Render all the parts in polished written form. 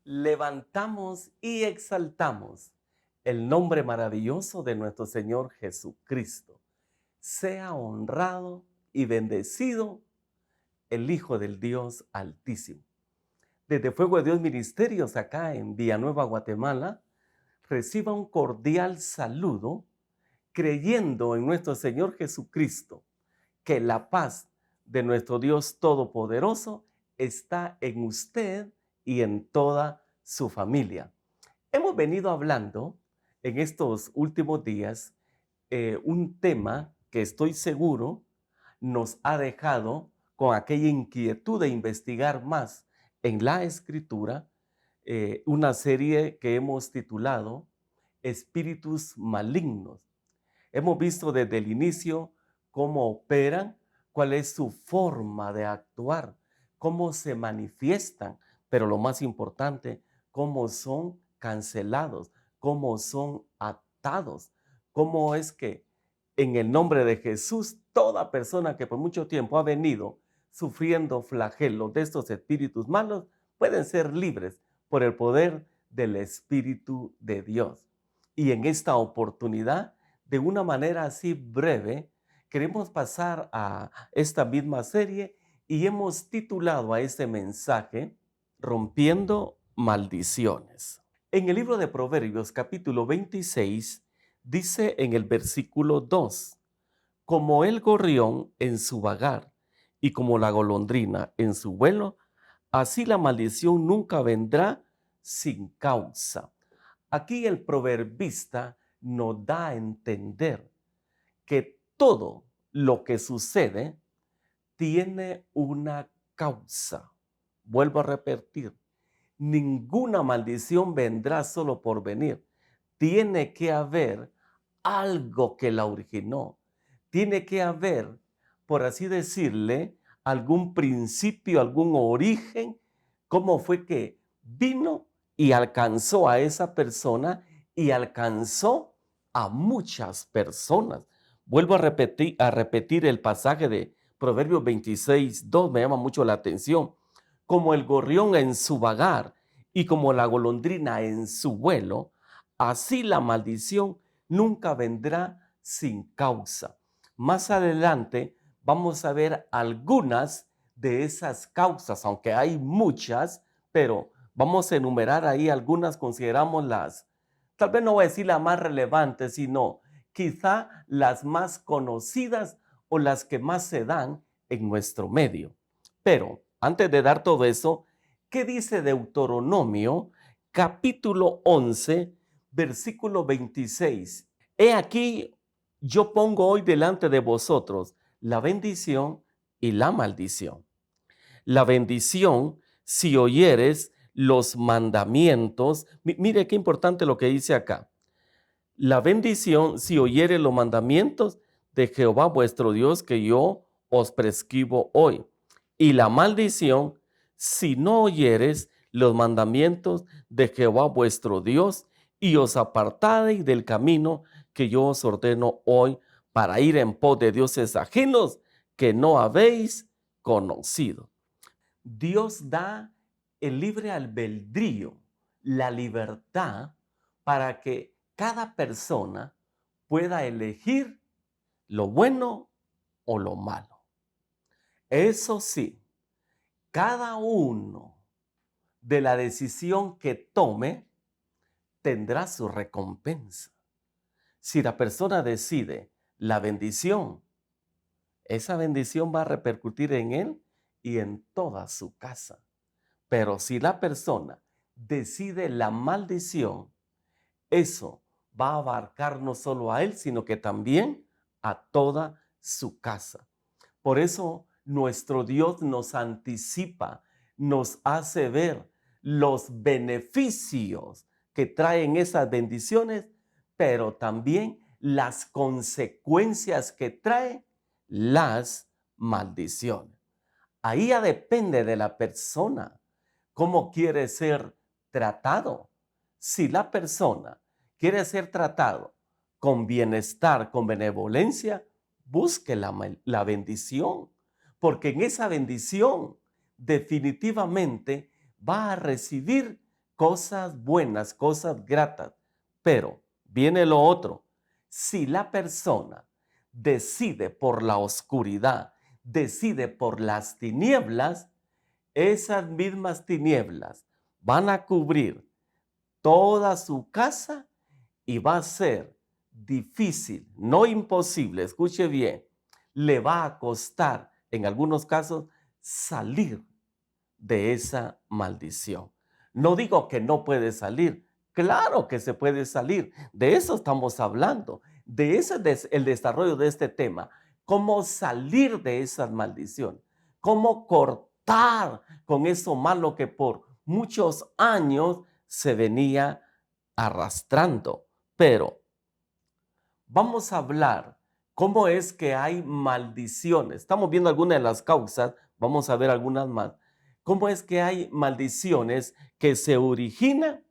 levantamos y exaltamos el nombre maravilloso de nuestro Señor Jesucristo. Sea honrado y bendecido el Hijo del Dios Altísimo. Desde Fuego de Dios Ministerios, acá en Villanueva, Guatemala, reciba un cordial saludo, creyendo en nuestro Señor Jesucristo, que la paz de nuestro Dios Todopoderoso está en usted y en toda su familia. Hemos venido hablando en estos últimos días un tema que estoy seguro nos ha dejado con aquella inquietud de investigar más en la Escritura, una serie que hemos titulado Espíritus Malignos. Hemos visto desde el inicio cómo operan, cuál es su forma de actuar, cómo se manifiestan, pero lo más importante, cómo son cancelados, cómo son atados, cómo es que en el nombre de Jesús, toda persona que por mucho tiempo ha venido sufriendo flagelos de estos espíritus malos, pueden ser libres por el poder del Espíritu de Dios. Y en esta oportunidad, de una manera así breve, queremos pasar a esta misma serie y hemos titulado a este mensaje Rompiendo Maldiciones. En el libro de Proverbios, capítulo 26, dice en el versículo 2, como el gorrión en su vagar y como la golondrina en su vuelo, así la maldición nunca vendrá sin causa. Aquí el proverbista nos da a entender que todo lo que sucede tiene una causa. Vuelvo a repetir, ninguna maldición vendrá solo por venir. Tiene que haber algo que la originó. Tiene que haber, por así decirle, algún principio, algún origen, cómo fue que vino y alcanzó a esa persona y alcanzó a muchas personas. Vuelvo a repetir el pasaje de Proverbios 26, 2, me llama mucho la atención. Como el gorrión en su vagar y como la golondrina en su vuelo, así la maldición nunca vendrá sin causa. Más adelante vamos a ver algunas de esas causas, aunque hay muchas, pero vamos a enumerar ahí algunas, consideramos tal vez no voy a decir las más relevantes, sino quizá las más conocidas o las que más se dan en nuestro medio. Pero antes de dar todo eso, ¿qué dice Deuteronomio capítulo 11, versículo 26? He aquí, yo pongo hoy delante de vosotros la bendición y la maldición. La bendición, si oyeres los mandamientos, mire qué importante lo que dice acá. La bendición, si oyeres los mandamientos de Jehová vuestro Dios que yo os prescribo hoy. Y la maldición, si no oyeres los mandamientos de Jehová vuestro Dios y os apartareis del camino que yo os ordeno hoy para ir en pos de dioses ajenos que no habéis conocido. Dios da el libre albedrío, la libertad para que cada persona pueda elegir lo bueno o lo malo. Eso sí, cada uno de la decisión que tome tendrá su recompensa. Si la persona decide la bendición, esa bendición va a repercutir en él y en toda su casa. Pero si la persona decide la maldición, eso va a abarcar no solo a él, sino que también a toda su casa. Por eso nuestro Dios nos anticipa, nos hace ver los beneficios que traen esas bendiciones, pero también las consecuencias que trae las maldiciones. Ahí ya depende de la persona cómo quiere ser tratado. Si la persona quiere ser tratado con bienestar, con benevolencia, busque la bendición, porque en esa bendición definitivamente va a recibir cosas buenas, cosas gratas. Pero viene lo otro. Si la persona decide por la oscuridad, decide por las tinieblas, esas mismas tinieblas van a cubrir toda su casa y va a ser difícil, no imposible, escuche bien, le va a costar en algunos casos salir de esa maldición. No digo que no puede salir, claro que se puede salir, de eso estamos hablando, de ese es el desarrollo de este tema, cómo salir de esas maldiciones, cómo cortar con eso malo que por muchos años se venía arrastrando. Pero vamos a hablar cómo es que hay maldiciones. Estamos viendo algunas de las causas, vamos a ver algunas más. ¿Cómo es que hay maldiciones que se originan,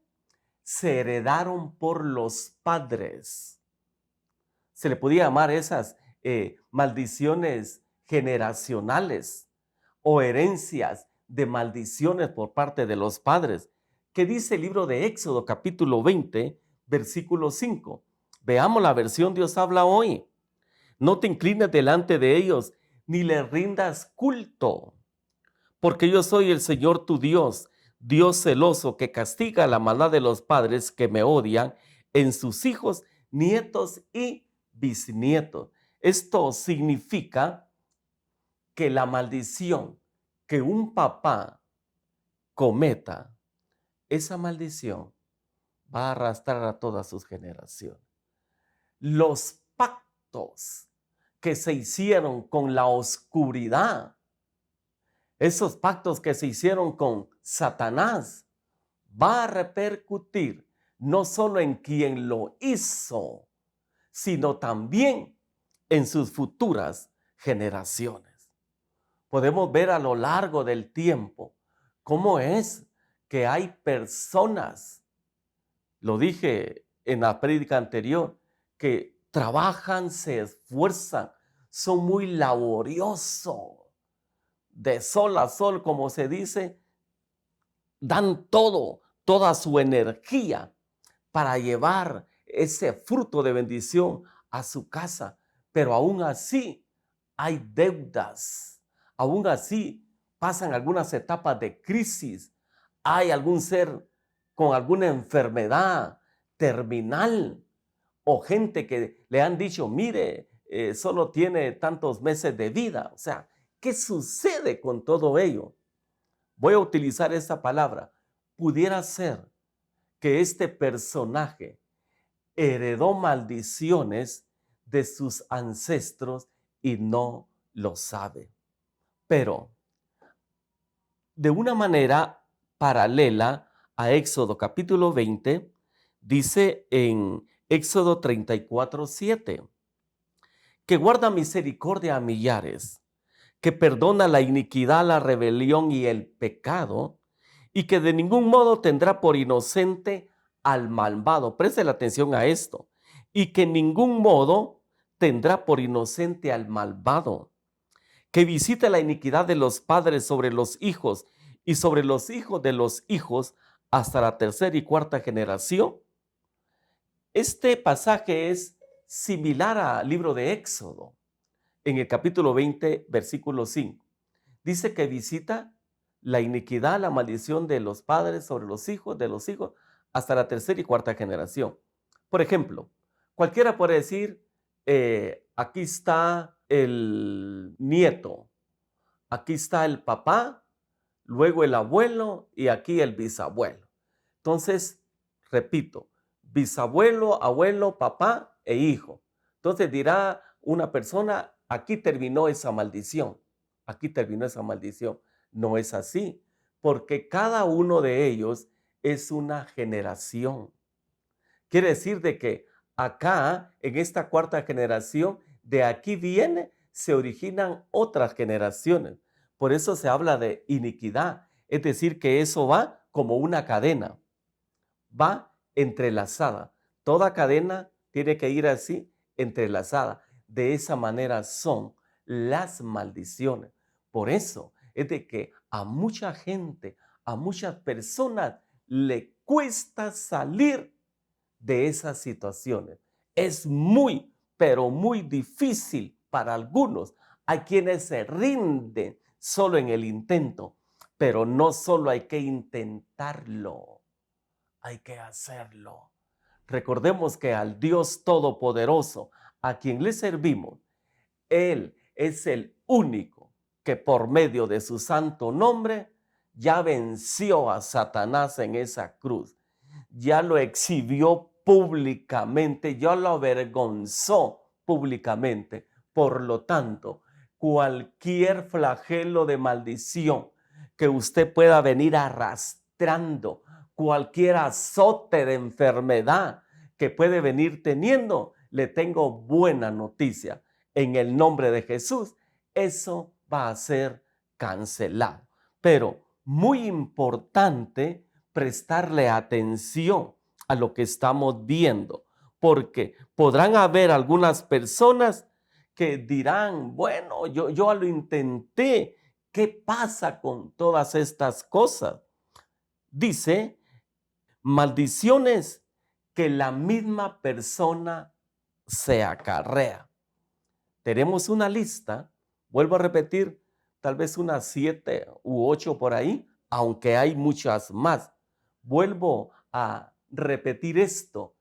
se heredaron por los padres? Se le podía llamar esas maldiciones generacionales o herencias de maldiciones por parte de los padres. ¿Qué dice el libro de Éxodo capítulo 20, versículo 5? Veamos la versión Dios habla hoy. No te inclines delante de ellos, ni les rindas culto, porque yo soy el Señor tu Dios, Dios celoso que castiga la maldad de los padres que me odian en sus hijos, nietos y bisnietos. Esto significa que la maldición que un papá cometa, esa maldición va a arrastrar a todas sus generaciones. Los pactos que se hicieron con la oscuridad, esos pactos que se hicieron con Satanás, va a repercutir no solo en quien lo hizo, sino también en sus futuras generaciones. Podemos ver a lo largo del tiempo cómo es que hay personas, lo dije en la prédica anterior, que trabajan, se esfuerzan, son muy laboriosos, de sol a sol, como se dice, dan todo, toda su energía para llevar ese fruto de bendición a su casa, pero aún así hay deudas, aún así pasan algunas etapas de crisis, hay algún ser con alguna enfermedad terminal o gente que le han dicho, mire, solo tiene tantos meses de vida. O sea, ¿qué sucede con todo ello? Voy a utilizar esta palabra. Pudiera ser que este personaje heredó maldiciones de sus ancestros y no lo sabe. Pero de una manera paralela a Éxodo capítulo 20, dice en Éxodo 34:7, que guarda misericordia a millares, que perdona la iniquidad, la rebelión y el pecado, y que de ningún modo tendrá por inocente al malvado. Preste la atención a esto. Y que en ningún modo tendrá por inocente al malvado, que visite la iniquidad de los padres sobre los hijos y sobre los hijos de los hijos hasta la tercera y cuarta generación. Este pasaje es similar al libro de Éxodo, en el capítulo 20, versículo 5. Dice que visita la iniquidad, la maldición de los padres sobre los hijos, hasta la tercera y cuarta generación. Por ejemplo, cualquiera puede decir, aquí está el nieto, aquí está el papá, luego el abuelo y aquí el bisabuelo. Entonces, repito, bisabuelo, abuelo, papá e hijo. Entonces dirá una persona, aquí terminó esa maldición, aquí terminó esa maldición. No es así, porque cada uno de ellos es una generación. Quiere decir de que acá, en esta cuarta generación, de aquí viene, se originan otras generaciones. Por eso se habla de iniquidad, es decir, que eso va como una cadena, va entrelazada. Toda cadena tiene que ir así, entrelazada. De esa manera son las maldiciones. Por eso es de que a mucha gente, a muchas personas le cuesta salir de esas situaciones. Es muy, pero muy difícil para algunos. Hay quienes se rinden solo en el intento, pero no solo hay que intentarlo, hay que hacerlo. Recordemos que al Dios Todopoderoso, a quien le servimos, Él es el único que por medio de su santo nombre ya venció a Satanás en esa cruz. Ya lo exhibió públicamente, ya lo avergonzó públicamente. Por lo tanto, cualquier flagelo de maldición que usted pueda venir arrastrando, cualquier azote de enfermedad que puede venir teniendo, le tengo buena noticia. En el nombre de Jesús, eso va a ser cancelado. Pero muy importante prestarle atención a lo que estamos viendo, porque podrán haber algunas personas que dirán, bueno, yo lo intenté, ¿qué pasa con todas estas cosas? Dice, maldiciones que la misma persona se acarrea. Tenemos una lista, vuelvo a repetir, tal vez unas 7 u 8 por ahí, aunque hay muchas más. Vuelvo a repetir esto.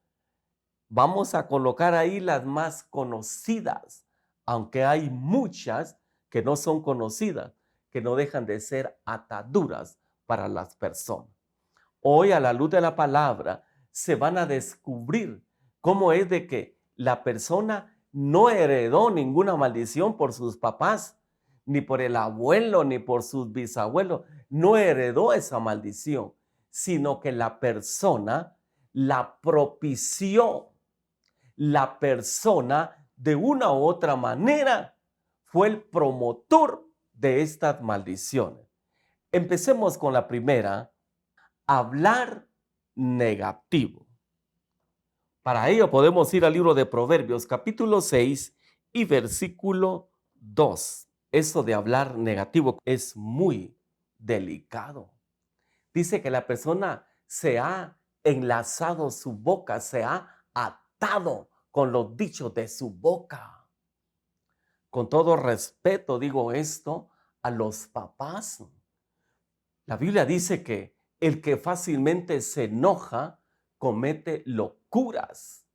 Vamos a colocar ahí las más conocidas, aunque hay muchas que no son conocidas, que no dejan de ser ataduras para las personas. Hoy, a la luz de la palabra, se van a descubrir cómo es de que la persona no heredó ninguna maldición por sus papás, ni por el abuelo, ni por sus bisabuelos. No heredó esa maldición, sino que la persona la propició. La persona, de una u otra manera, fue el promotor de estas maldiciones. Empecemos con la primera. Hablar negativo. Para ello podemos ir al libro de Proverbios, capítulo 6 y versículo 2. Eso de hablar negativo es muy delicado. Dice que la persona se ha enlazado su boca, se ha atado con los dichos de su boca. Con todo respeto digo esto a los papás. La Biblia dice que el que fácilmente se enoja comete locuras.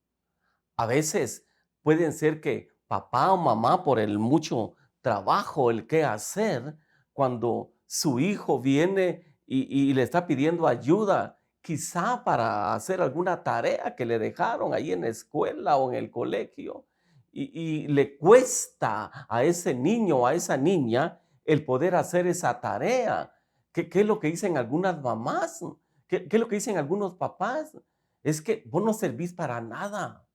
A veces pueden ser que papá o mamá, por el mucho trabajo, el qué hacer, cuando su hijo viene y le está pidiendo ayuda, quizá para hacer alguna tarea que le dejaron ahí en la escuela o en el colegio, y le cuesta a ese niño o a esa niña el poder hacer esa tarea. ¿Qué es lo que dicen algunas mamás? ¿Qué es lo que dicen algunos papás? Es que vos no servís para nada.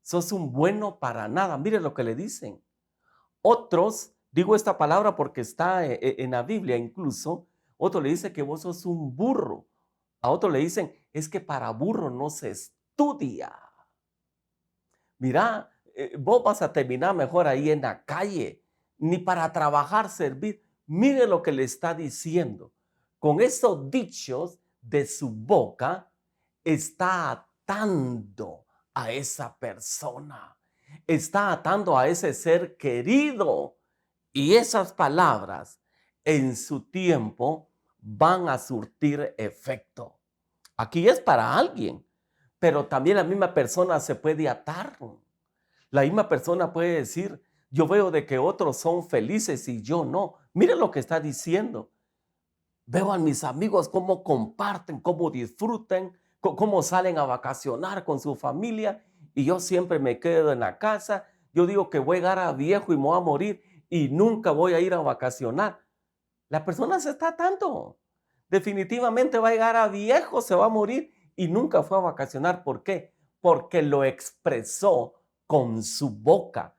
Sos un bueno para nada. Mire lo que le dicen. Otros, digo esta palabra porque está en la Biblia incluso, otro le dice que vos sos un burro. A otro le dicen, es que para burro no se estudia. Mira, vos vas a terminar mejor ahí en la calle, ni para trabajar servir. Mire lo que le está diciendo. Con esos dichos de su boca, está atando a esa persona. Está atando a ese ser querido. Y esas palabras en su tiempo van a surtir efecto. Aquí es para alguien, pero también la misma persona se puede atar. La misma persona puede decir, yo veo de que otros son felices y yo no. Mire lo que está diciendo. Veo a mis amigos cómo comparten, cómo disfrutan, cómo salen a vacacionar con su familia y yo siempre me quedo en la casa. Yo digo que voy a llegar a viejo y me voy a morir y nunca voy a ir a vacacionar. La persona se está atando. Definitivamente va a llegar a viejo, se va a morir y nunca fue a vacacionar. ¿Por qué? Porque lo expresó con su boca.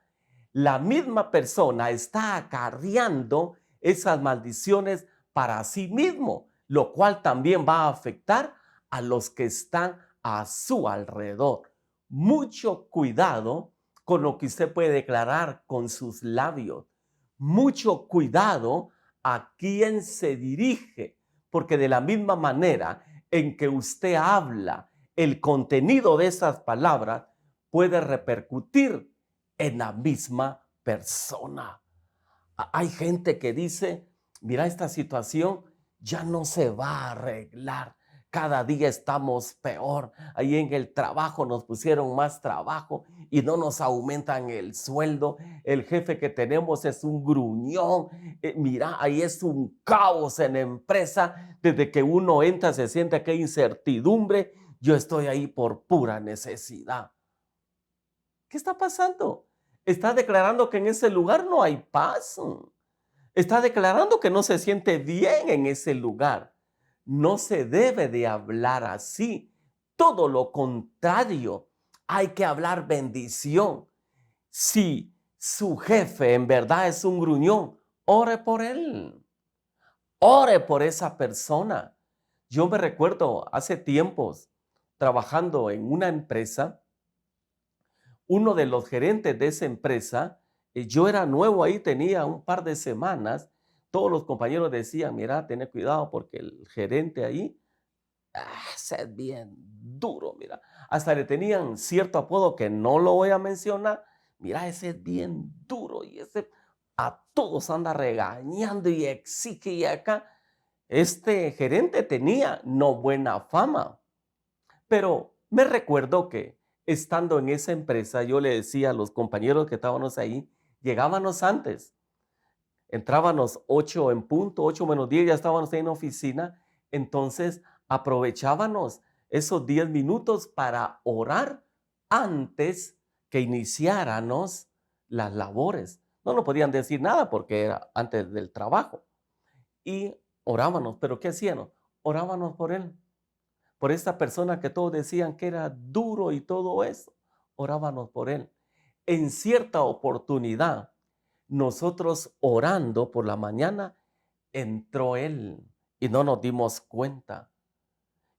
La misma persona está acarreando esas maldiciones para sí mismo, lo cual también va a afectar a los que están a su alrededor. Mucho cuidado con lo que usted puede declarar con sus labios. Mucho cuidado a quién se dirige, porque de la misma manera en que usted habla, el contenido de esas palabras puede repercutir en la misma persona. Hay gente que dice, mira, esta situación ya no se va a arreglar. Cada día estamos peor. Ahí en el trabajo nos pusieron más trabajo y no nos aumentan el sueldo. El jefe que tenemos es un gruñón. Mira, ahí es un caos en la empresa. Desde que uno entra se siente que hay incertidumbre. Yo estoy ahí por pura necesidad. ¿Qué está pasando? Está declarando que en ese lugar no hay paz. Está declarando que no se siente bien en ese lugar. No se debe de hablar así. Todo lo contrario, hay que hablar bendición. Si su jefe en verdad es un gruñón, ore por él. Ore por esa persona. Yo me recuerdo hace tiempos trabajando en una empresa, uno de los gerentes de esa empresa, yo era nuevo ahí, tenía un par de semanas, todos los compañeros decían, mira, ten cuidado porque el gerente ahí, es bien duro, mira. Hasta le tenían cierto apodo que no lo voy a mencionar. Mira, ese es bien duro y ese a todos anda regañando y exige y acá. Este gerente tenía no buena fama, pero me recuerdo que estando en esa empresa, yo le decía a los compañeros que estábamos ahí, llegábamos antes, entrábamos 8 en punto, 8 menos 10, ya estábamos ahí en la oficina, entonces aprovechábamos esos 10 minutos para orar antes que iniciáramos las labores. No nos podían decir nada porque era antes del trabajo. Y orábamos, pero ¿qué hacíamos? Orábamos por él, por esta persona que todos decían que era duro y todo eso. Orábamos por él. En cierta oportunidad, nosotros orando por la mañana, entró él y no nos dimos cuenta.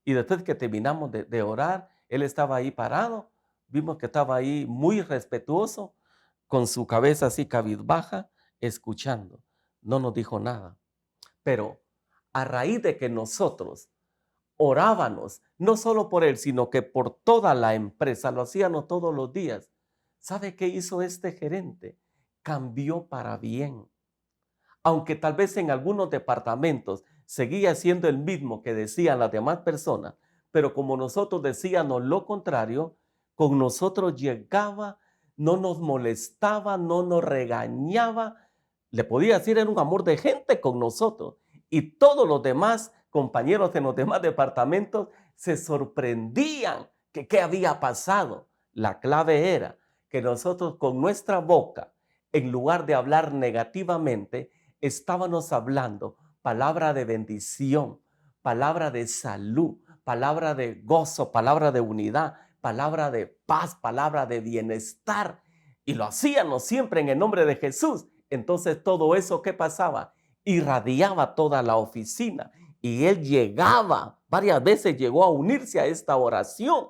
Y después que terminamos de orar, él estaba ahí parado, vimos que estaba ahí muy respetuoso, con su cabeza así cabizbaja, escuchando. No nos dijo nada. Pero a raíz de que nosotros orábamos, no solo por él, sino que por toda la empresa, lo hacíamos todos los días. ¿Sabe qué hizo este gerente? Cambió para bien. Aunque tal vez en algunos departamentos seguía siendo el mismo que decían las demás personas, pero como nosotros decíamos lo contrario, con nosotros llegaba, no nos molestaba, no nos regañaba, le podía decir era un amor de gente con nosotros. Y todos los demás compañeros en los demás departamentos se sorprendían que qué había pasado. La clave era que nosotros con nuestra boca, en lugar de hablar negativamente, estábamos hablando palabra de bendición, palabra de salud, palabra de gozo, palabra de unidad, palabra de paz, palabra de bienestar. Y lo hacíamos siempre en el nombre de Jesús. Entonces todo eso, ¿qué pasaba? Irradiaba toda la oficina y él llegaba, varias veces llegó a unirse a esta oración.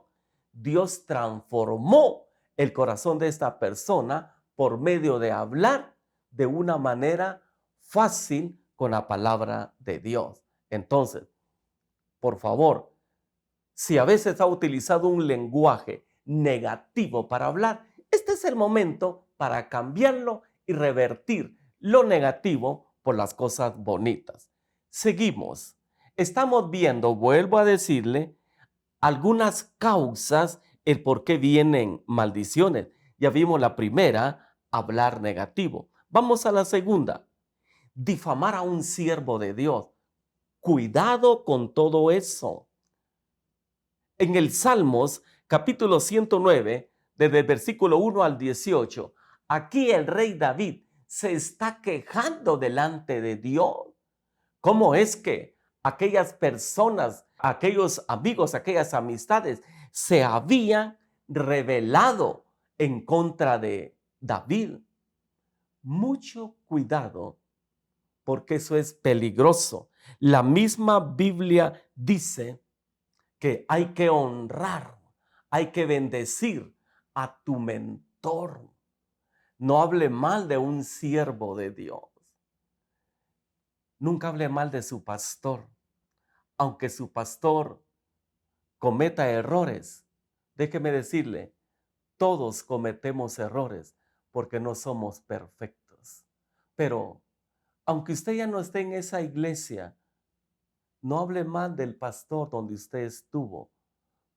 Dios transformó el corazón de esta persona por medio de hablar de una manera fácil con la palabra de Dios. Entonces, por favor, si a veces ha utilizado un lenguaje negativo para hablar, este es el momento para cambiarlo y revertir lo negativo por las cosas bonitas. Seguimos. Estamos viendo, vuelvo a decirle, algunas causas, el por qué vienen maldiciones. Ya vimos la primera, hablar negativo. Vamos a la segunda, difamar a un siervo de Dios. Cuidado con todo eso. En el Salmos, capítulo 109, desde el versículo 1 al 18, aquí el rey David se está quejando delante de Dios. ¿Cómo es que aquellas personas, aquellos amigos, aquellas amistades se habían rebelado en contra de David? Mucho cuidado, porque eso es peligroso. La misma Biblia dice que hay que honrar, hay que bendecir a tu mentor. No hable mal de un siervo de Dios. Nunca hable mal de su pastor, aunque su pastor cometa errores. Déjeme decirle, todos cometemos errores porque no somos perfectos. Pero aunque usted ya no esté en esa iglesia, no hable mal del pastor donde usted estuvo,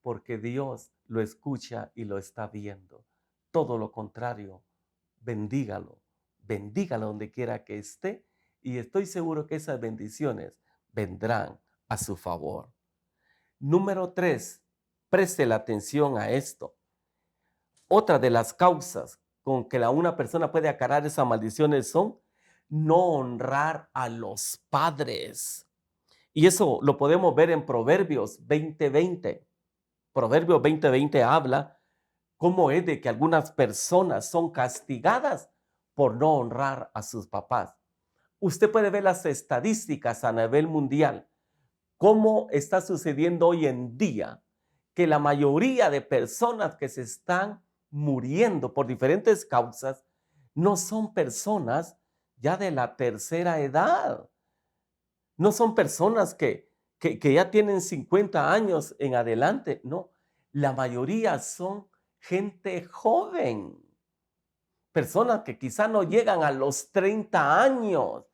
porque Dios lo escucha y lo está viendo. Todo lo contrario, bendígalo, bendígalo donde quiera que esté, y estoy seguro que esas bendiciones vendrán a su favor. Número 3, preste la atención a esto. Otra de las causas con que una persona puede acarrear esas maldiciones son no honrar a los padres. Y eso lo podemos ver en Proverbios 20:20. Proverbios 20:20 habla cómo es de que algunas personas son castigadas por no honrar a sus papás. Usted puede ver las estadísticas a nivel mundial, cómo está sucediendo hoy en día que la mayoría de personas que se están muriendo por diferentes causas no son personas ya de la tercera edad, no son personas que ya tienen 50 años en adelante, no, la mayoría son gente joven, personas que quizá no llegan a los 30 años.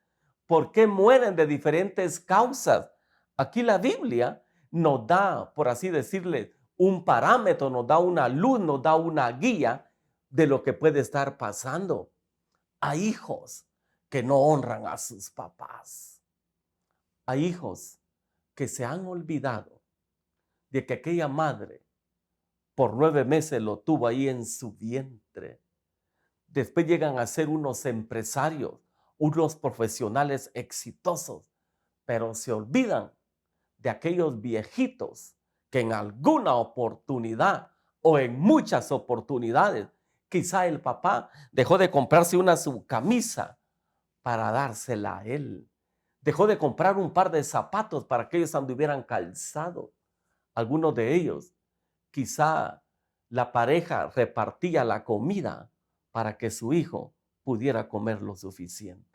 ¿Por qué mueren de diferentes causas? Aquí la Biblia nos da, por así decirle, un parámetro, nos da una luz, nos da una guía de lo que puede estar pasando. Hay hijos que no honran a sus papás. Hay hijos que se han olvidado de que aquella madre por 9 meses lo tuvo ahí en su vientre. Después llegan a ser unos empresarios, unos profesionales exitosos, pero se olvidan de aquellos viejitos que en alguna oportunidad o en muchas oportunidades, quizá el papá dejó de comprarse su camisa para dársela a él. Dejó de comprar un par de zapatos para que ellos anduvieran calzados. Algunos de ellos, quizá la pareja repartía la comida para que su hijo pudiera comer lo suficiente.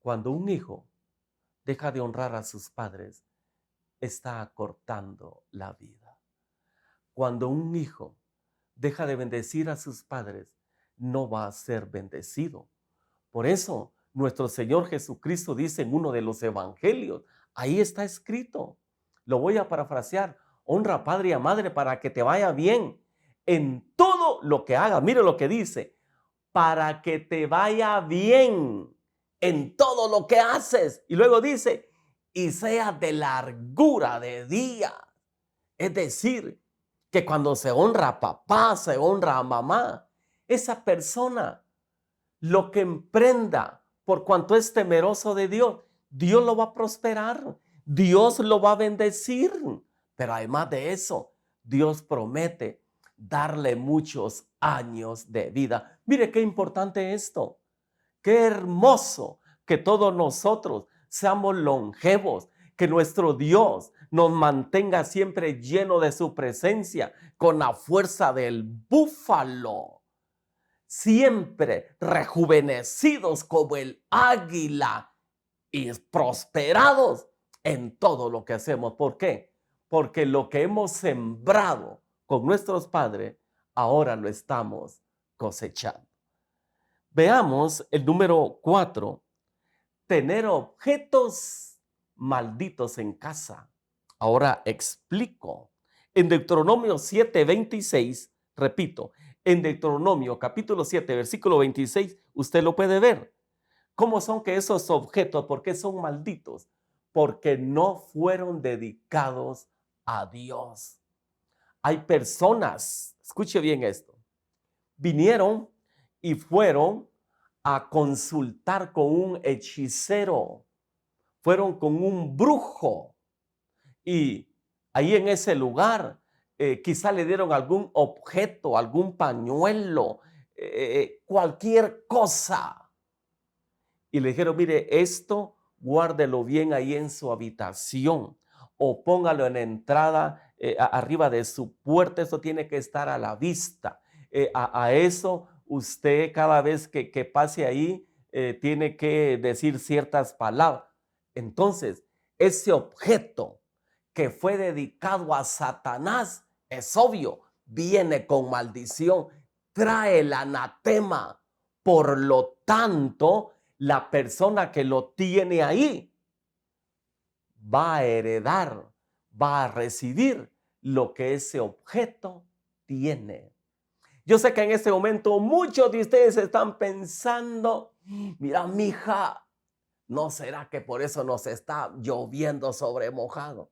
Cuando un hijo deja de honrar a sus padres, está acortando la vida. Cuando un hijo deja de bendecir a sus padres, no va a ser bendecido. Por eso, nuestro Señor Jesucristo dice en uno de los evangelios, ahí está escrito, lo voy a parafrasear: honra a padre y a madre para que te vaya bien en todo lo que hagas. Mire lo que dice: para que te vaya bien en todo lo que haces. Y luego dice, y sea de largura de día. Es decir, que cuando se honra a papá, se honra a mamá, esa persona, lo que emprenda, por cuanto es temeroso de Dios, Dios lo va a prosperar, Dios lo va a bendecir. Pero además de eso, Dios promete darle muchos años de vida. Mire qué importante esto. Qué hermoso que todos nosotros seamos longevos, que nuestro Dios nos mantenga siempre lleno de su presencia, con la fuerza del búfalo, siempre rejuvenecidos como el águila y prosperados en todo lo que hacemos. ¿Por qué? Porque lo que hemos sembrado con nuestros padres, ahora lo estamos cosechando. Veamos el número 4, tener objetos malditos en casa. Ahora explico. En Deuteronomio 7:26, repito, en Deuteronomio capítulo 7, versículo 26, usted lo puede ver. ¿Cómo son que esos objetos, por qué son malditos? Porque no fueron dedicados a Dios. Hay personas, escuche bien esto, vinieron y fueron a consultar con un hechicero, fueron con un brujo, y ahí en ese lugar quizá le dieron algún objeto, algún pañuelo, cualquier cosa, y le dijeron: mire, esto guárdelo bien ahí en su habitación o póngalo en la entrada, arriba de su puerta. Eso tiene que estar a la vista. A eso usted, cada vez que pase ahí, tiene que decir ciertas palabras. Entonces, ese objeto que fue dedicado a Satanás, es obvio, viene con maldición, trae el anatema. Por lo tanto, la persona que lo tiene ahí va a heredar, va a recibir lo que ese objeto tiene. Yo sé que en este momento muchos de ustedes están pensando, mira, mija, ¿no será que por eso nos está lloviendo sobre mojado?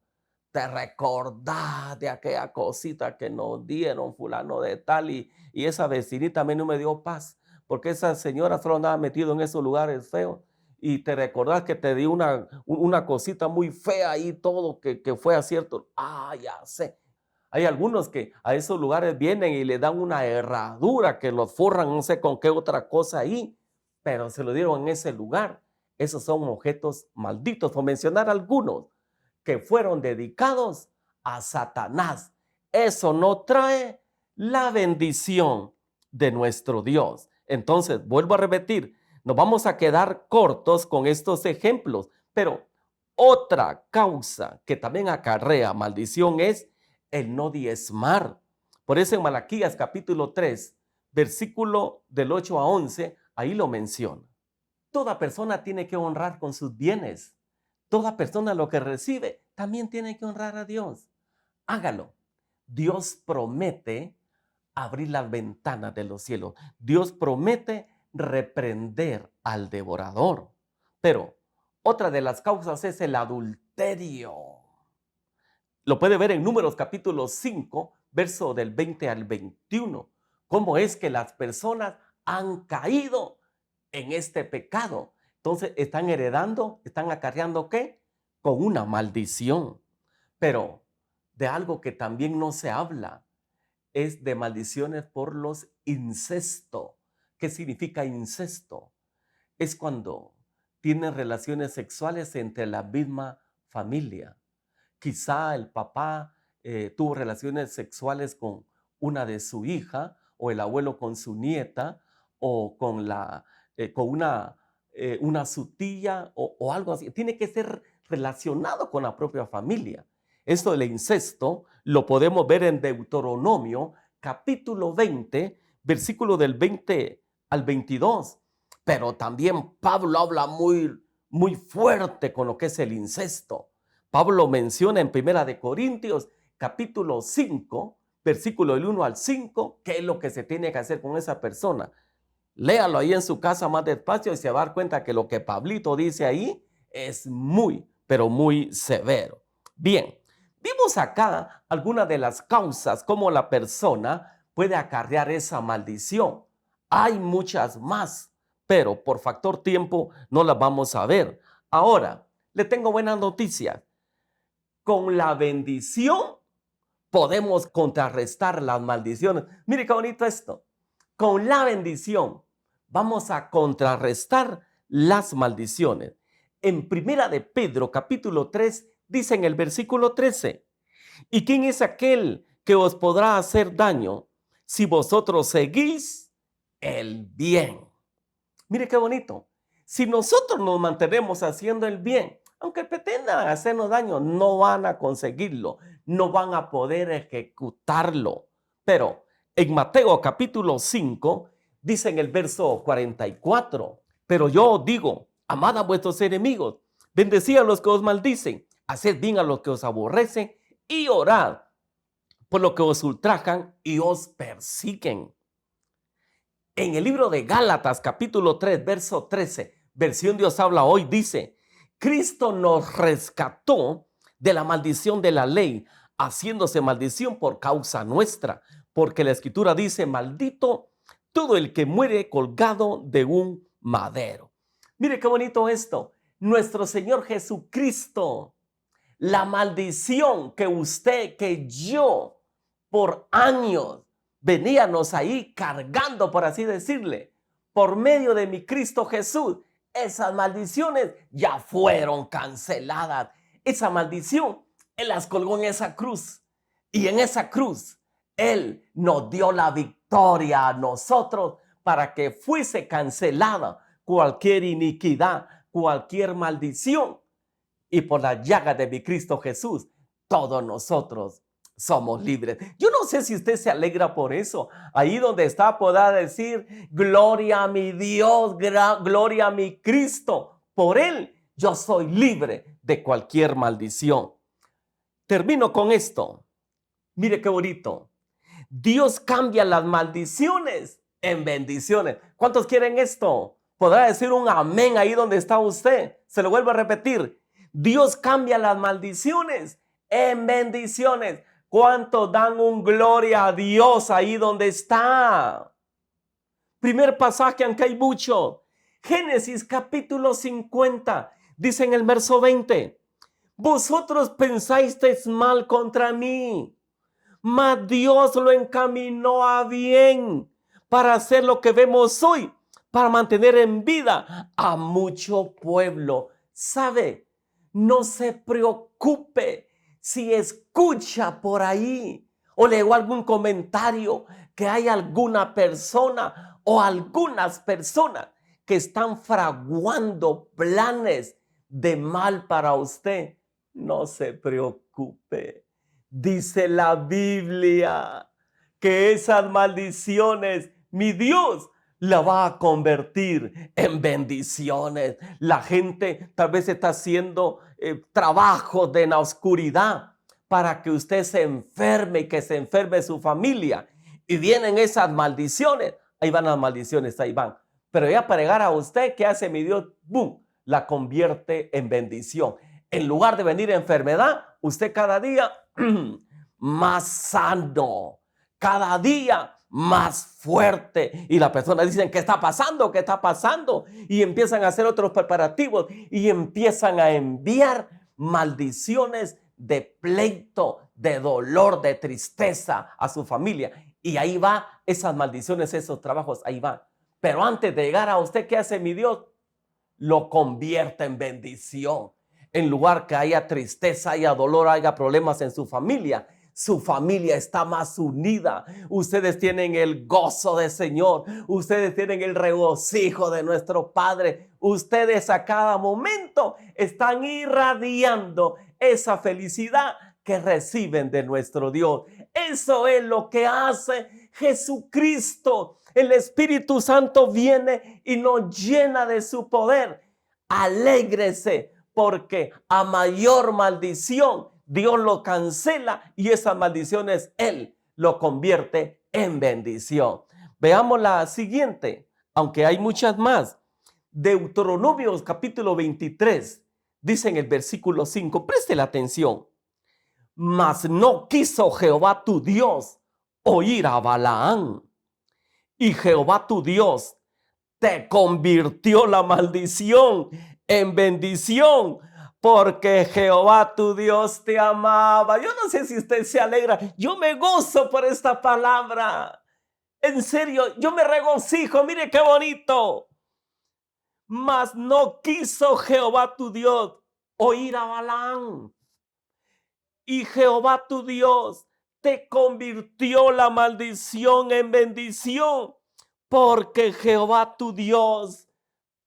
¿Te recordás de aquella cosita que nos dieron fulano de tal y esa vecinita a mí no me dio paz? Porque esa señora solo andaba metido en esos lugares feos y te recordás que te dio una cosita muy fea y todo que fue a cierto. Ah, ya sé. Hay algunos que a esos lugares vienen y le dan una herradura que los forran, no sé con qué otra cosa ahí, pero se lo dieron en ese lugar. Esos son objetos malditos, por mencionar algunos que fueron dedicados a Satanás. Eso no trae la bendición de nuestro Dios. Entonces, vuelvo a repetir, nos vamos a quedar cortos con estos ejemplos, pero otra causa que también acarrea maldición es el no diezmar. Por eso en Malaquías capítulo 3, versículo del 8 a 11, ahí lo menciona. Toda persona tiene que honrar con sus bienes. Toda persona lo que recibe también tiene que honrar a Dios. Hágalo. Dios promete abrir las ventanas de los cielos. Dios promete reprender al devorador. Pero otra de las causas es el adulterio. Lo puede ver en Números capítulo 5, verso del 20 al 21. Cómo es que las personas han caído en este pecado. Entonces están heredando, están acarreando ¿qué? Con una maldición. Pero de algo que también no se habla es de maldiciones por los incestos. ¿Qué significa incesto? Es cuando tienen relaciones sexuales entre la misma familia. Quizá el papá tuvo relaciones sexuales con una de su hija, o el abuelo con su nieta, o con una su tía, o algo así. Tiene que ser relacionado con la propia familia. Esto del incesto lo podemos ver en Deuteronomio, capítulo 20, versículo del 20 al 22. Pero también Pablo habla muy fuerte con lo que es el incesto. Pablo menciona en Primera de Corintios, capítulo 5, versículo del 1 al 5, qué es lo que se tiene que hacer con esa persona. Léalo ahí en su casa más despacio y se va a dar cuenta que lo que Pablito dice ahí es muy, pero muy severo. Bien, vimos acá algunas de las causas cómo la persona puede acarrear esa maldición. Hay muchas más, pero por factor tiempo no las vamos a ver. Ahora, le tengo buenas noticias. Con la bendición podemos contrarrestar las maldiciones. Mire qué bonito esto. Con la bendición vamos a contrarrestar las maldiciones. En Primera de Pedro, capítulo 3, dice en el versículo 13, ¿y quién es aquel que os podrá hacer daño si vosotros seguís el bien? Mire qué bonito. Si nosotros nos mantenemos haciendo el bien, aunque pretendan hacernos daño, no van a conseguirlo, no van a poder ejecutarlo. Pero en Mateo capítulo 5, dice en el verso 44, pero yo os digo, amad a vuestros enemigos, bendecid a los que os maldicen, haced bien a los que os aborrecen y orad por los que os ultrajan y os persiguen. En el libro de Gálatas, capítulo 3, verso 13, versión Dios habla hoy, dice, Cristo nos rescató de la maldición de la ley, haciéndose maldición por causa nuestra, porque la Escritura dice, maldito todo el que muere colgado de un madero. Mire qué bonito esto. Nuestro Señor Jesucristo, la maldición que usted, que yo, por años, veníamos ahí cargando, por así decirle, por medio de mi Cristo Jesús, esas maldiciones ya fueron canceladas. Esa maldición, Él las colgó en esa cruz. Y en esa cruz, Él nos dio la victoria a nosotros para que fuese cancelada cualquier iniquidad, cualquier maldición. Y por la llaga de mi Cristo Jesús, todos nosotros somos libres. Yo no sé si usted se alegra por eso. Ahí donde está podrá decir, gloria a mi Dios, gloria a mi Cristo. Por Él yo soy libre de cualquier maldición. Termino con esto. Mire qué bonito. Dios cambia las maldiciones en bendiciones. ¿Cuántos quieren esto? Podrá decir un amén ahí donde está usted. Se lo vuelvo a repetir. Dios cambia las maldiciones en bendiciones. ¿Cuántos dan un gloria a Dios ahí donde está? Primer pasaje, aunque hay mucho. Génesis capítulo 50. Dice en el verso 20. Vosotros pensasteis mal contra mí, mas Dios lo encaminó a bien para hacer lo que vemos hoy, para mantener en vida a mucho pueblo. ¿Sabe? No se preocupe si escucha por ahí o leo algún comentario que hay alguna persona o algunas personas que están fraguando planes de mal para usted. No se preocupe. Dice la Biblia que esas maldiciones, mi Dios la va a convertir en bendiciones. La gente tal vez está haciendo trabajo de la oscuridad para que usted se enferme y que se enferme su familia. Y vienen esas maldiciones. Ahí van las maldiciones, ahí van. Pero ya para llegar a usted, ¿qué hace mi Dios? ¡Bum! La convierte en bendición. En lugar de venir enfermedad, usted cada día más sano, cada día más fuerte. Y las personas dicen, ¿qué está pasando? ¿Qué está pasando? Y empiezan a hacer otros preparativos y empiezan a enviar maldiciones de pleito, de dolor, de tristeza a su familia. Y ahí va esas maldiciones, esos trabajos, ahí va. Pero antes de llegar a usted, ¿qué hace mi Dios? Lo convierte en bendición. En lugar que haya tristeza, haya dolor, haya problemas en su familia está más unida. Ustedes tienen el gozo del Señor. Ustedes tienen el regocijo de nuestro Padre. Ustedes a cada momento están irradiando esa felicidad que reciben de nuestro Dios. Eso es lo que hace Jesucristo. El Espíritu Santo viene y nos llena de su poder. Alégrese, porque a mayor maldición Dios lo cancela y esas maldiciones Él lo convierte en bendición. Veamos la siguiente, aunque hay muchas más. Deuteronomios capítulo 23, dice en el versículo 5, preste la atención. Mas no quiso Jehová tu Dios oír a Balaam, y Jehová tu Dios te convirtió la maldición en bendición, porque Jehová tu Dios te amaba. Yo no sé si usted se alegra. Yo me gozo por esta palabra. En serio, yo me regocijo. Mire qué bonito. Mas no quiso Jehová tu Dios oír a Balaam, y Jehová tu Dios te convirtió la maldición en bendición, porque Jehová tu Dios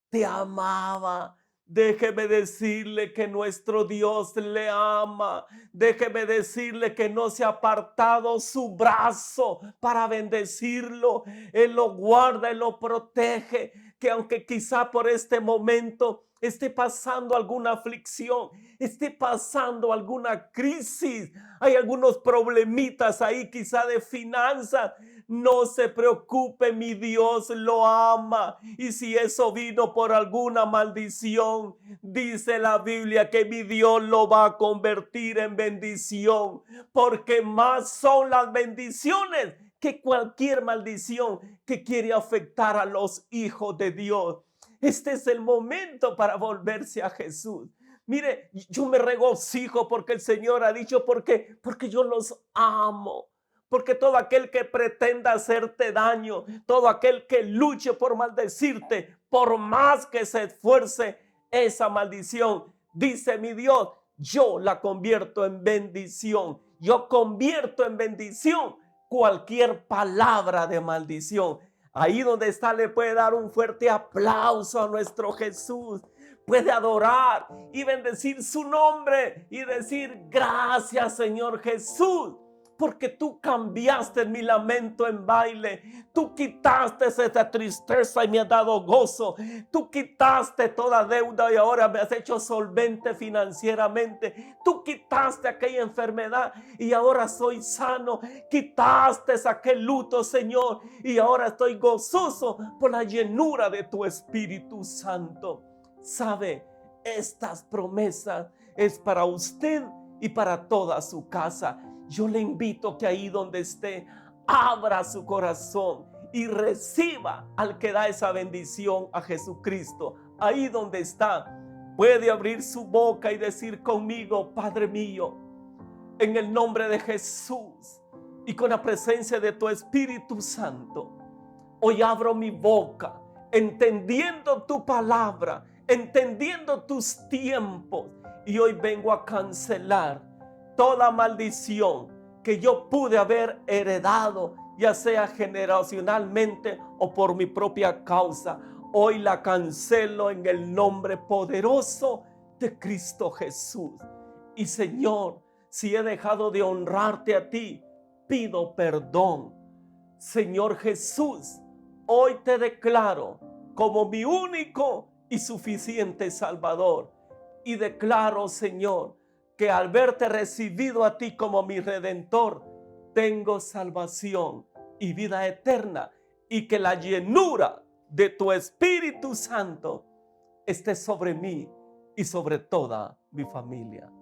te amaba. Déjeme decirle que nuestro Dios le ama. Déjeme decirle que no se ha apartado su brazo para bendecirlo. Él lo guarda, Él lo protege. Que aunque quizá por este momento esté pasando alguna aflicción, esté pasando alguna crisis, hay algunos problemitas ahí quizá de finanzas, no se preocupe, mi Dios lo ama. Y si eso vino por alguna maldición, dice la Biblia que mi Dios lo va a convertir en bendición, porque más son las bendiciones que cualquier maldición que quiere afectar a los hijos de Dios. Este es el momento para volverse a Jesús. Mire, yo me regocijo porque el Señor ha dicho, porque yo los amo. Porque todo aquel que pretenda hacerte daño, todo aquel que luche por maldecirte, por más que se esfuerce, esa maldición, dice mi Dios, yo la convierto en bendición. Yo convierto en bendición cualquier palabra de maldición. Ahí donde está le puede dar un fuerte aplauso a nuestro Jesús. Puede adorar y bendecir su nombre y decir: gracias, Señor Jesús, porque tú cambiaste mi lamento en baile. Tú quitaste esa tristeza y me has dado gozo. Tú quitaste toda deuda y ahora me has hecho solvente financieramente. Tú quitaste aquella enfermedad y ahora soy sano. Quitaste aquel luto, Señor, y ahora estoy gozoso por la llenura de tu Espíritu Santo. Sabe, estas promesas es para usted y para toda su casa. Yo le invito que ahí donde esté, abra su corazón y reciba al que da esa bendición, a Jesucristo. Ahí donde está, puede abrir su boca y decir conmigo: Padre mío, en el nombre de Jesús y con la presencia de tu Espíritu Santo, hoy abro mi boca, entendiendo tu palabra, entendiendo tus tiempos, y hoy vengo a cancelar toda maldición que yo pude haber heredado, ya sea generacionalmente o por mi propia causa. Hoy la cancelo en el nombre poderoso de Cristo Jesús. Y Señor, si he dejado de honrarte a ti, pido perdón. Señor Jesús, hoy te declaro como mi único y suficiente Salvador. Y declaro, Señor, que al verte recibido a ti como mi Redentor, tengo salvación y vida eterna, y que la llenura de tu Espíritu Santo esté sobre mí y sobre toda mi familia.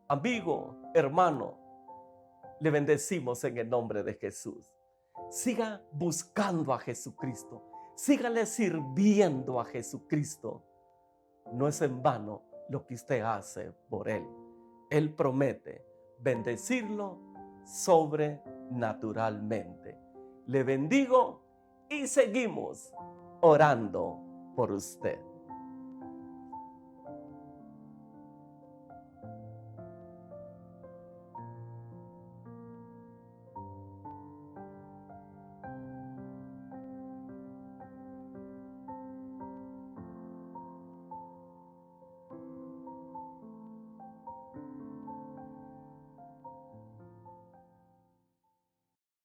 Amigo, hermano, le bendecimos en el nombre de Jesús. Siga buscando a Jesucristo. Sígale sirviendo a Jesucristo. No es en vano lo que usted hace por Él. Él promete bendecirlo sobrenaturalmente. Le bendigo y seguimos orando por usted.